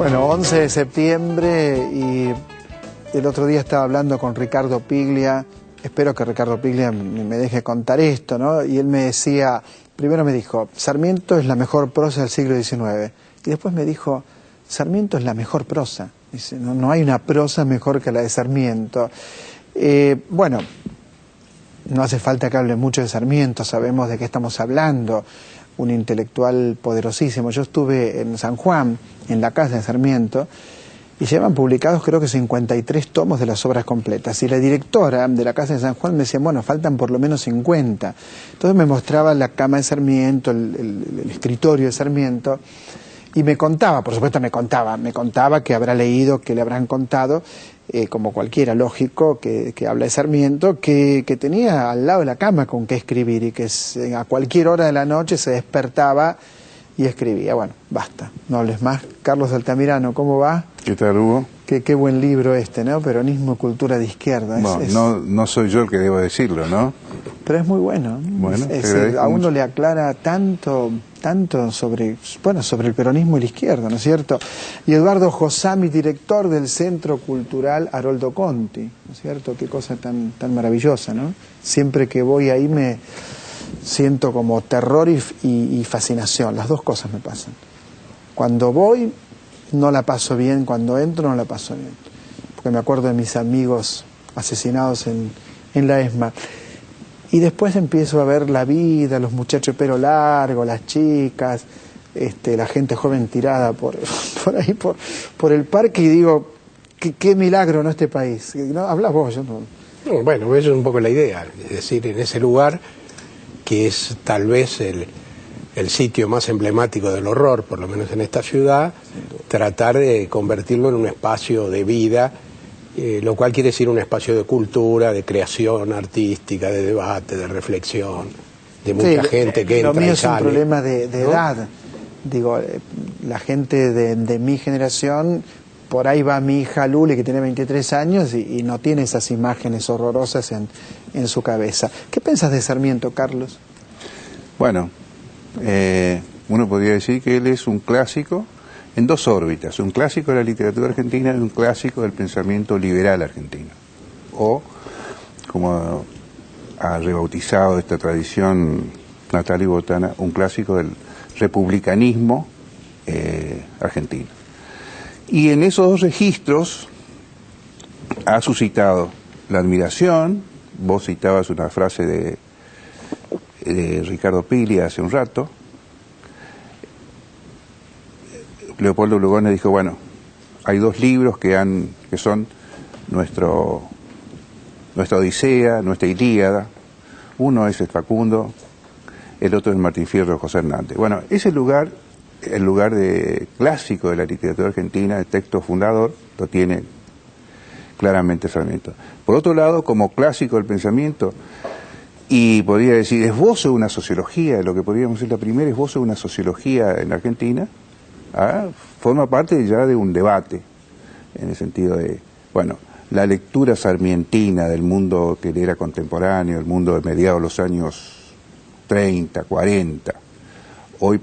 Bueno, 11 de septiembre y el otro día estaba hablando con Ricardo Piglia, espero que Ricardo Piglia me deje contar esto, ¿no? Y él me decía, primero me dijo, Sarmiento es la mejor prosa del siglo XIX, y después me dijo, Sarmiento es la mejor prosa, dice, no hay una prosa mejor que la de Sarmiento. Bueno, no hace falta que hable mucho de Sarmiento, sabemos de qué estamos hablando, un intelectual poderosísimo. Yo estuve en San Juan, en la casa de Sarmiento, y llevan publicados creo que 53 tomos de las obras completas. Y la directora de la casa de San Juan me decía, bueno, faltan por lo menos 50. Entonces me mostraba la cama de Sarmiento, el escritorio de Sarmiento, y me contaba, por supuesto me contaba que habrá leído, que le habrán contado, como cualquiera, lógico, que habla de Sarmiento, que tenía al lado de la cama con qué escribir y que a cualquier hora de la noche se despertaba y escribía. Bueno, basta, no hables más. Carlos Altamirano, ¿cómo va? ¿Qué tal, Hugo? Qué buen libro este, ¿no? Peronismo y cultura de izquierda. Bueno, no soy yo el que debo decirlo, ¿no? Pero es muy bueno. Bueno, a uno le aclara tanto sobre el peronismo y la izquierda, ¿no es cierto? Y Eduardo Josami, director del Centro Cultural Haroldo Conti, ¿no es cierto? Qué cosa tan maravillosa, ¿no? Siempre que voy ahí me siento como terror y fascinación, las dos cosas me pasan. Cuando voy no la paso bien, cuando entro no la paso bien, porque me acuerdo de mis amigos asesinados en la ESMA. Y después empiezo a ver la vida, los muchachos de pelo largo, las chicas, la gente joven tirada por ahí, por el parque, y digo, qué milagro, ¿no? Este país. ¿No? Hablas vos, yo no. Bueno, eso es un poco la idea, es decir, en ese lugar, que es tal vez el sitio más emblemático del horror, por lo menos en esta ciudad, tratar de convertirlo en un espacio de vida, lo cual quiere decir un espacio de cultura, de creación artística, de debate, de reflexión, de mucha gente que entra y sale. Lo mío es un problema de edad. Digo, la gente de mi generación, por ahí va mi hija Luli, que tiene 23 años, y no tiene esas imágenes horrorosas en su cabeza. ¿Qué piensas de Sarmiento, Carlos? Bueno, uno podría decir que él es un clásico en dos órbitas, un clásico de la literatura argentina y un clásico del pensamiento liberal argentino, o, como ha rebautizado esta tradición Natalia Botana, un clásico del republicanismo argentino. Y en esos dos registros ha suscitado la admiración. Vos citabas una frase de Ricardo Piglia hace un rato. Leopoldo Lugones dijo, bueno, hay dos libros que son nuestra Odisea, nuestra Ilíada. Uno es el Facundo, el otro es Martín Fierro de José Hernández. Bueno, ese lugar, el lugar clásico de la literatura argentina, el texto fundador, lo tiene claramente Sarmiento. Por otro lado, como clásico del pensamiento, y podría decir, esbozo de una sociología, lo que podríamos decir la primera, esbozo de una sociología en Argentina, forma parte ya de un debate, en el sentido de, bueno, la lectura sarmientina del mundo que era contemporáneo, el mundo de mediados de los años 30, 40, hoy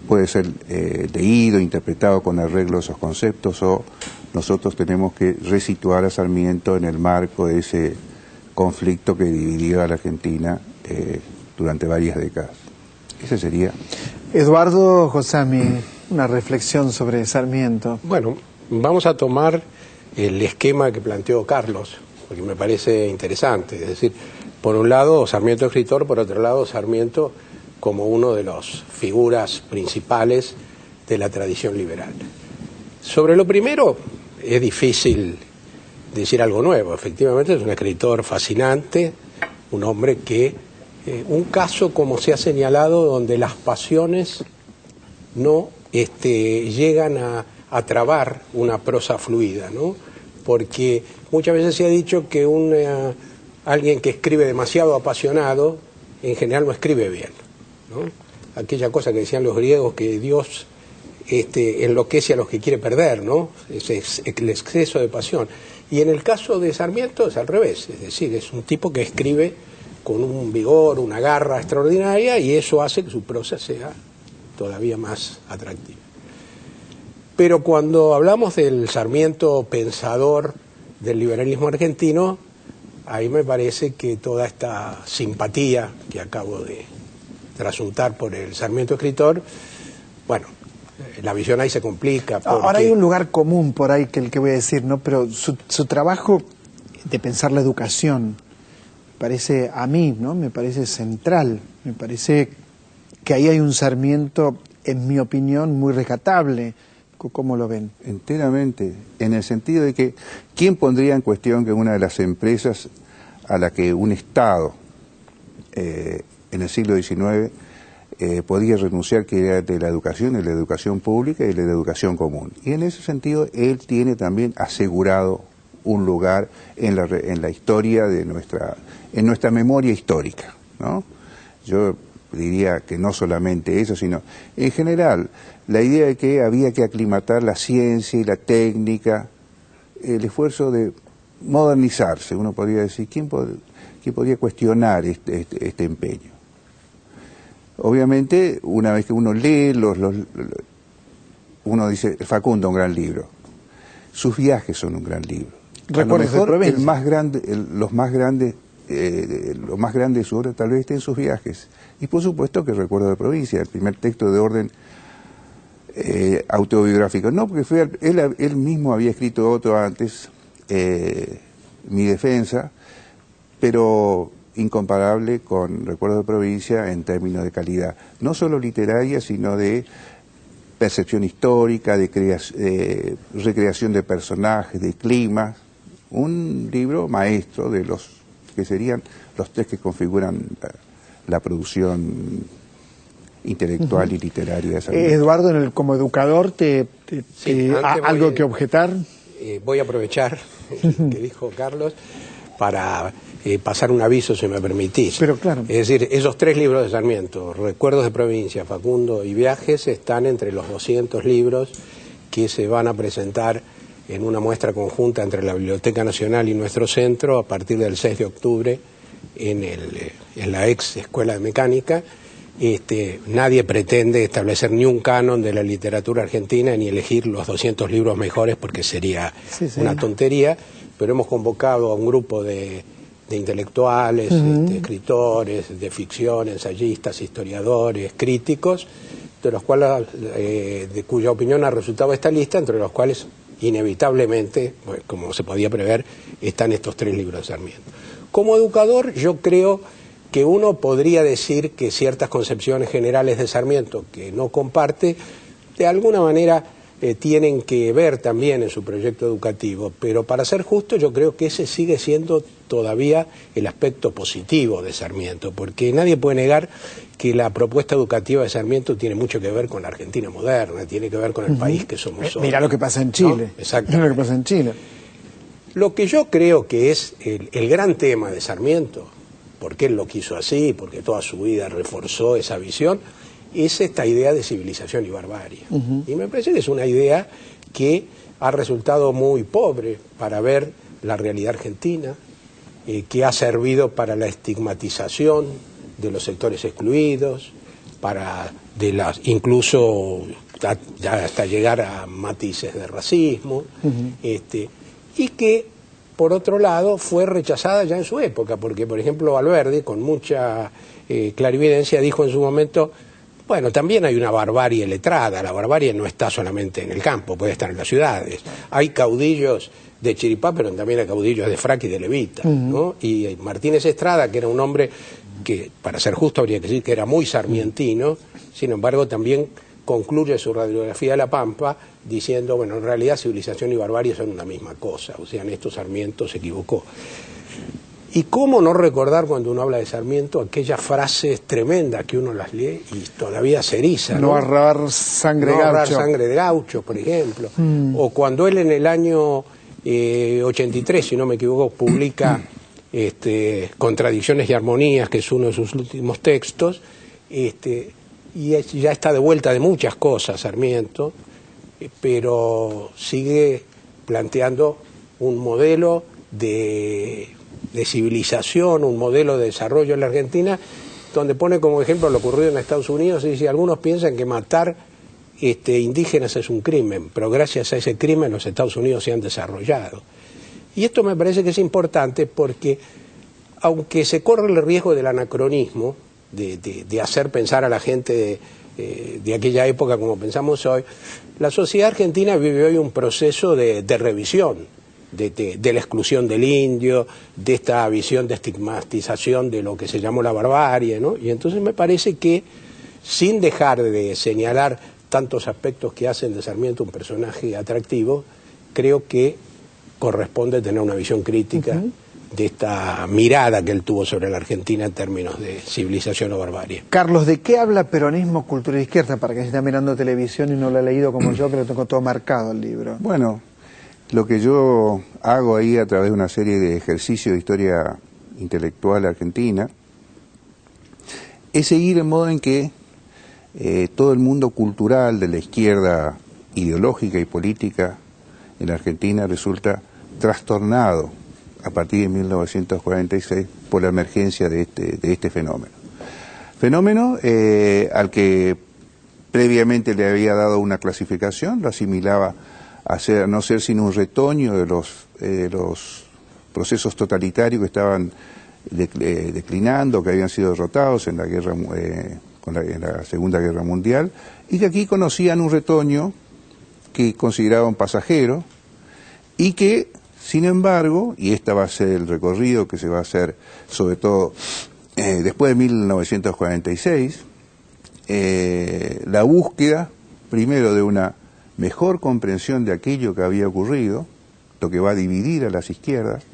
puede ser leído, interpretado con arreglo a esos conceptos, o nosotros tenemos que resituar a Sarmiento en el marco de ese conflicto que dividió a la Argentina durante varias décadas. Ese sería. Eduardo Josami, una reflexión sobre Sarmiento. Bueno, vamos a tomar el esquema que planteó Carlos, porque me parece interesante. Es decir, por un lado Sarmiento escritor, por otro lado Sarmiento como uno de las figuras principales de la tradición liberal. Sobre lo primero, es difícil decir algo nuevo. Efectivamente es un escritor fascinante, un hombre que, un caso como se ha señalado, donde las pasiones no llegan a trabar una prosa fluida, ¿no? Porque muchas veces se ha dicho que alguien que escribe demasiado apasionado en general no escribe bien, ¿no? Aquella cosa que decían los griegos, que Dios enloquece a los que quiere perder, ¿no? Es el exceso de pasión. Y en el caso de Sarmiento es al revés, es decir, es un tipo que escribe con un vigor, una garra extraordinaria, y eso hace que su prosa sea todavía más atractiva. Pero cuando hablamos del Sarmiento pensador del liberalismo argentino, ahí me parece que toda esta simpatía que acabo de trasuntar por el Sarmiento escritor, bueno, la visión ahí se complica. Porque... Ahora hay un lugar común por ahí que el que voy a decir, ¿no? Pero su trabajo de pensar la educación parece a mí, ¿no? Me parece central, me parece que ahí hay un Sarmiento, en mi opinión, muy rescatable. ¿Cómo lo ven? Enteramente, en el sentido de que, ¿quién pondría en cuestión que una de las empresas a la que un Estado en el siglo XIX podía renunciar, que era de la educación pública y de la educación común? Y en ese sentido, él tiene también asegurado un lugar en la historia de en nuestra memoria histórica, ¿no? Yo diría que no solamente eso, sino en general la idea de que había que aclimatar la ciencia y la técnica, el esfuerzo de modernizarse. Uno podría decir, ¿quién podría cuestionar este empeño? Obviamente, una vez que uno lee uno dice, Facundo, un gran libro. Sus viajes son un gran libro. A lo mejor lo más grande de su obra tal vez esté en sus viajes. Y por supuesto que Recuerdos de Provincia, el primer texto de orden autobiográfico. No, porque él mismo había escrito otro antes, Mi Defensa, pero incomparable con Recuerdos de Provincia en términos de calidad, no solo literaria, sino de percepción histórica, de recreación de personajes, de climas. Un libro maestro de los que serían los tres que configuran la producción intelectual y literaria de esa Eduardo, como educador, ¿algo que objetar? Voy a aprovechar lo que dijo Carlos para pasar un aviso, si me permitís. Pero claro. Es decir, esos tres libros de Sarmiento, Recuerdos de Provincia, Facundo y Viajes, están entre los 200 libros que se van a presentar en una muestra conjunta entre la Biblioteca Nacional y nuestro centro a partir del 6 de octubre en la ex Escuela de Mecánica. Nadie pretende establecer ni un canon de la literatura argentina ni elegir los 200 libros mejores porque sería una tontería, pero hemos convocado a un grupo de intelectuales, escritores, de ficción, ensayistas, historiadores, críticos, de los cuales, de cuya opinión ha resultado esta lista, entre los cuales inevitablemente, pues, como se podía prever, están estos tres libros de Sarmiento. Como educador, yo creo que uno podría decir que ciertas concepciones generales de Sarmiento que no comparte, de alguna manera tienen que ver también en su proyecto educativo, pero para ser justo yo creo que ese sigue siendo todavía el aspecto positivo de Sarmiento, porque nadie puede negar que la propuesta educativa de Sarmiento tiene mucho que ver con la Argentina moderna, tiene que ver con el país que somos hoy. Mirá lo que pasa en Chile. ¿No? Exacto. Mirá lo que pasa en Chile. Lo que yo creo que es el gran tema de Sarmiento, porque él lo quiso así, porque toda su vida reforzó esa visión, es esta idea de civilización y barbarie. Y me parece que es una idea que ha resultado muy pobre para ver la realidad argentina, que ha servido para la estigmatización de los sectores excluidos, incluso ya hasta llegar a matices de racismo, y que por otro lado fue rechazada ya en su época, porque por ejemplo Alberdi con mucha clarividencia dijo en su momento, bueno, también hay una barbarie letrada, la barbarie no está solamente en el campo, puede estar en las ciudades, hay caudillos de Chiripá, pero también hay caudillos de Frac y de Levita, ¿no? Y Martínez Estrada, que era un hombre que, para ser justo, habría que decir que era muy sarmientino, sin embargo también concluye su radiografía de La Pampa diciendo, bueno, en realidad civilización y barbarie son una misma cosa, o sea, en esto Sarmiento se equivocó. Y cómo no recordar cuando uno habla de Sarmiento aquellas frases tremendas que uno las lee y todavía se eriza, ¿no? No ahorrar sangre no ahorrar sangre de gaucho, por ejemplo. O cuando él en el año 83, si no me equivoco, publica Contradicciones y Armonías, que es uno de sus últimos textos, y ya está de vuelta de muchas cosas Sarmiento, pero sigue planteando un modelo de civilización, un modelo de desarrollo en la Argentina, donde pone como ejemplo lo ocurrido en Estados Unidos y dice, algunos piensan que matar indígenas es un crimen, pero gracias a ese crimen los Estados Unidos se han desarrollado. Y esto me parece que es importante porque, aunque se corre el riesgo del anacronismo, de hacer pensar a la gente de aquella época como pensamos hoy, la sociedad argentina vive hoy un proceso de revisión, de la exclusión del indio, de esta visión de estigmatización de lo que se llamó la barbarie, ¿no? Y entonces me parece que, sin dejar de señalar tantos aspectos que hacen de Sarmiento un personaje atractivo, creo que corresponde tener una visión crítica de esta mirada que él tuvo sobre la Argentina en términos de civilización o barbarie. Carlos, ¿de qué habla peronismo, cultura y izquierda? Para que se está mirando televisión y no lo ha leído como yo, que lo tengo todo marcado el libro. Bueno, lo que yo hago ahí a través de una serie de ejercicios de historia intelectual argentina es seguir el modo en que todo el mundo cultural de la izquierda ideológica y política en la Argentina resulta trastornado a partir de 1946 por la emergencia de este fenómeno. Fenómeno al que previamente le había dado una clasificación, lo asimilaba a no ser sino un retoño de los procesos totalitarios que estaban declinando, que habían sido derrotados en la guerra en la Segunda Guerra Mundial, y que aquí conocían un retoño que consideraban pasajero y que, sin embargo, y este va a ser el recorrido que se va a hacer sobre todo después de 1946, la búsqueda primero de una mejor comprensión de aquello que había ocurrido, lo que va a dividir a las izquierdas,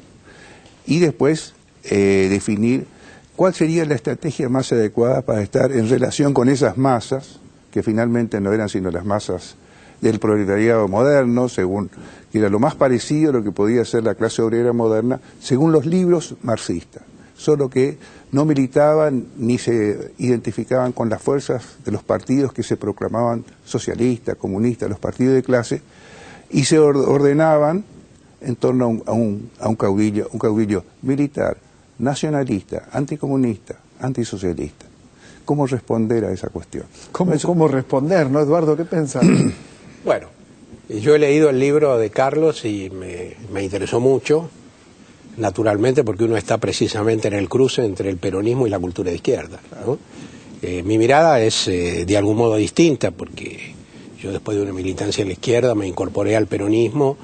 y después definir cuál sería la estrategia más adecuada para estar en relación con esas masas, que finalmente no eran sino las masas del proletariado moderno, según que era lo más parecido a lo que podía ser la clase obrera moderna, según los libros marxistas, solo que no militaban ni se identificaban con las fuerzas de los partidos que se proclamaban socialistas, comunistas, los partidos de clase, y se ordenaban en torno a un caudillo militar, nacionalista, anticomunista, antisocialista. ¿Cómo responder a esa cuestión? ¿Cómo responder, no, Eduardo? ¿Qué pensás? Bueno, yo he leído el libro de Carlos y me interesó mucho, naturalmente porque uno está precisamente en el cruce entre el peronismo y la cultura de izquierda, ¿no? Mi mirada es de algún modo distinta porque yo, después de una militancia en la izquierda, me incorporé al peronismo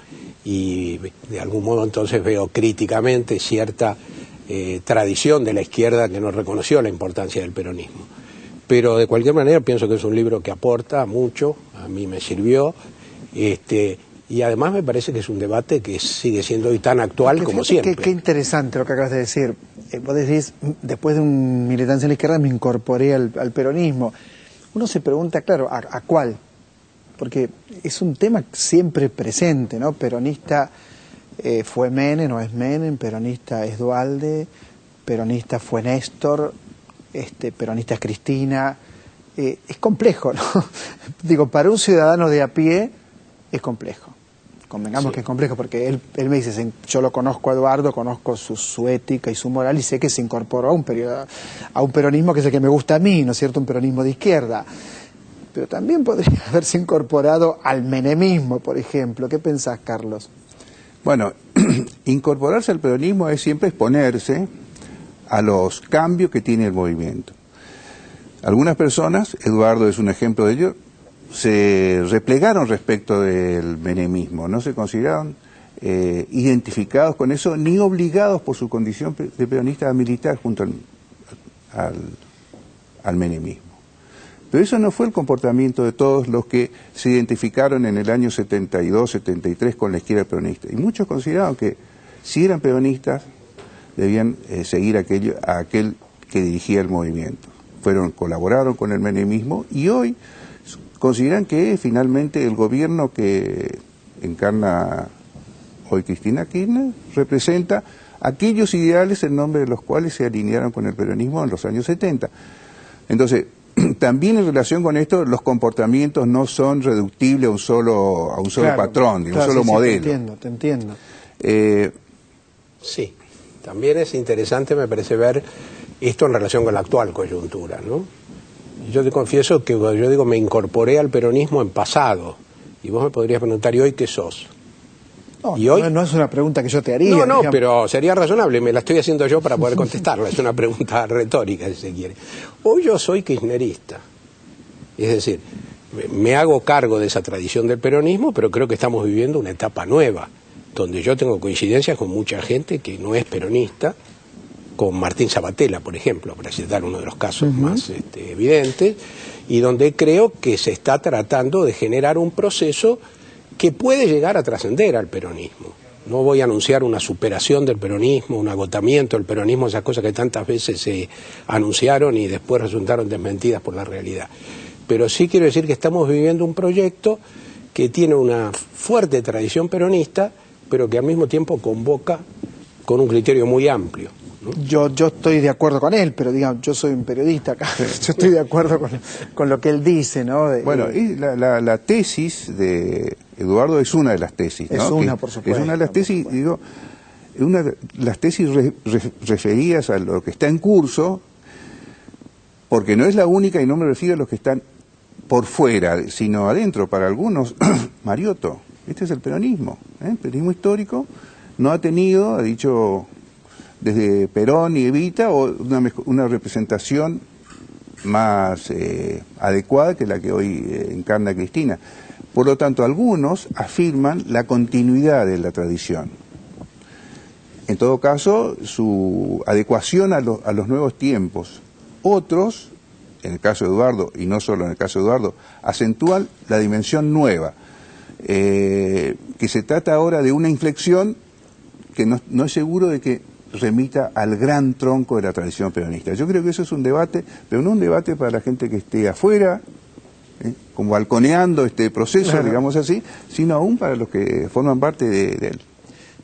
y de algún modo entonces veo críticamente cierta tradición de la izquierda que no reconoció la importancia del peronismo. Pero de cualquier manera pienso que es un libro que aporta mucho, a mí me sirvió, y además me parece que es un debate que sigue siendo hoy tan actual como siempre. Qué interesante lo que acabas de decir. Vos decís, después de una militancia en la izquierda me incorporé al peronismo. Uno se pregunta, claro, ¿a cuál? Porque es un tema siempre presente, ¿no? Peronista fue Menem, no es Menem, peronista es Duhalde, peronista fue Néstor, peronista es Cristina. Es complejo, ¿no? Digo, para un ciudadano de a pie es complejo. Convengamos que es complejo, porque él me dice, yo lo conozco a Eduardo, conozco su ética y su moral, y sé que se incorporó a un peronismo que es el que me gusta a mí, ¿no es cierto? Un peronismo de izquierda. Pero también podría haberse incorporado al menemismo, por ejemplo. ¿Qué pensás, Carlos? Bueno, incorporarse al peronismo es siempre exponerse a los cambios que tiene el movimiento. Algunas personas, Eduardo es un ejemplo de ello, se replegaron respecto del menemismo, no se consideraron identificados con eso, ni obligados por su condición de peronista a militar junto al menemismo. Pero eso no fue el comportamiento de todos los que se identificaron en el año 72, 73 con la izquierda peronista. Y muchos consideraban que si eran peronistas debían seguir a aquel que dirigía el movimiento. Colaboraron con el menemismo y hoy consideran que finalmente el gobierno que encarna hoy Cristina Kirchner representa aquellos ideales en nombre de los cuales se alinearon con el peronismo en los años 70. Entonces, también en relación con esto, los comportamientos no son reductibles a un solo patrón, a un solo modelo. Te entiendo. Sí, también es interesante, me parece, ver esto en relación con la actual coyuntura, ¿no? Yo te confieso que yo digo me incorporé al peronismo en pasado. Y vos me podrías preguntar, ¿y hoy qué sos? No, ¿Y hoy? no es una pregunta que yo te haría. No, digamos. pero sería razonable, me la estoy haciendo yo para poder contestarla. Es una pregunta retórica, si se quiere. Hoy yo soy kirchnerista. Es decir, me hago cargo de esa tradición del peronismo, pero creo que estamos viviendo una etapa nueva, donde yo tengo coincidencias con mucha gente que no es peronista, con Martín Sabatella, por ejemplo, para citar uno de los casos más evidentes, y donde creo que se está tratando de generar un proceso que puede llegar a trascender al peronismo. No voy a anunciar una superación del peronismo, un agotamiento del peronismo, esas cosas que tantas veces se anunciaron y después resultaron desmentidas por la realidad. Pero sí quiero decir que estamos viviendo un proyecto que tiene una fuerte tradición peronista, pero que al mismo tiempo convoca con un criterio muy amplio. Yo estoy de acuerdo con él, pero digamos, yo soy un periodista acá, yo estoy de acuerdo con lo que él dice, ¿no? Bueno, y la tesis de Eduardo es una de las tesis, ¿no? Es una, por supuesto. Es una de las tesis, digo, una de las tesis referidas a lo que está en curso, porque no es la única y no me refiero a los que están por fuera, sino adentro. Para algunos, Mariotto, este es el peronismo, el peronismo histórico no ha tenido, ha dicho desde Perón y Evita, una representación más adecuada que la que hoy encarna Cristina. Por lo tanto, algunos afirman la continuidad de la tradición. En todo caso, su adecuación a los nuevos tiempos. Otros, en el caso de Eduardo, y no solo en el caso de Eduardo, acentúan la dimensión nueva, que se trata ahora de una inflexión que no es seguro de que remita al gran tronco de la tradición peronista. Yo creo que eso es un debate, pero no un debate para la gente que esté afuera, como balconeando este proceso, claro, digamos así, sino aún para los que forman parte de él.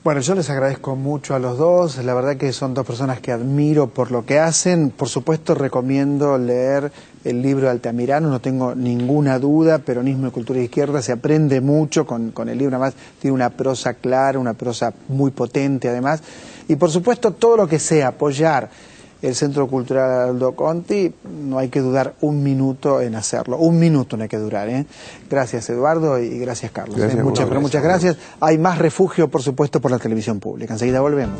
Bueno, yo les agradezco mucho a los dos, la verdad que son dos personas que admiro por lo que hacen. Por supuesto recomiendo leer el libro de Altamirano, no tengo ninguna duda, Peronismo y Cultura de Izquierda, se aprende mucho con el libro, además tiene una prosa clara, una prosa muy potente además, y por supuesto todo lo que sea apoyar el Centro Cultural Aldo Conti, no hay que dudar un minuto en hacerlo, un minuto no hay que durar, ¿eh? Gracias Eduardo y gracias Carlos. Gracias, Muchas gracias. Hay más refugio por supuesto por la televisión pública, enseguida volvemos.